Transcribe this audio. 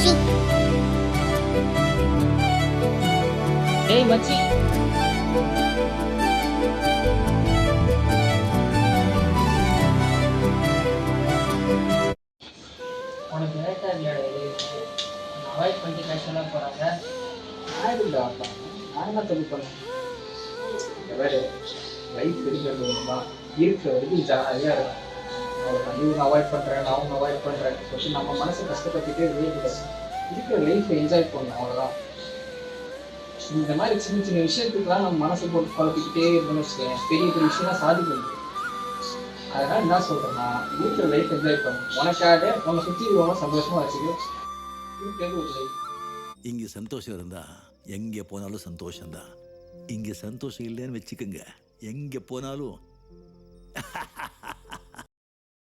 மச்சி. ஏய் மச்சி, உனக்கு லேட்டா இல்லையாடா இது? அவாய்ட் பண்ணி பேச போறாங்க. நான் இல்லை வரலாம். நான் என்ன தப்பு பண்ணேன்? வேறு லைஃப் இருக்கிறது தான் இருக்கிற வரைக்கும் ஜாலியாக இருக்கும். அவ்வளோதான். இவங்க அவாய்ட் பண்ணுறேன், நான் அவங்க அவாய்ட் பண்ணுறேன் சொல்லிட்டு நம்ம மனசை கஷ்டப்பட்டுட்டே இருக்கக்கூடாது. இருக்கிற லைஃப்பை என்ஜாய் பண்ணணும், அவ்வளோதான். இந்த மாதிரி சின்ன சின்ன விஷயத்துக்குலாம் நம்ம மனசை போட்டு குழப்பிக்கிட்டே இருந்தோம்னு வச்சுக்கேன், பெரிய பெரிய விஷயம்லாம் சாதிக்க முடியும். அதனால் என்ன சொல்கிறேன்னா, இருக்கிற லைஃப் என்ஜாய் பண்ணணும். உனக்காக உன்னை சுற்றி இருக்கவங்க சந்தோஷமாக வச்சுக்க. இருக்கிறது ஒரு லைஃப். இங்கே சந்தோஷம் இருந்தா எங்கே போனாலும் சந்தோஷம்தான். இங்கே சந்தோஷம் இல்லைன்னு வச்சுக்கோங்க, எங்கே போனாலும்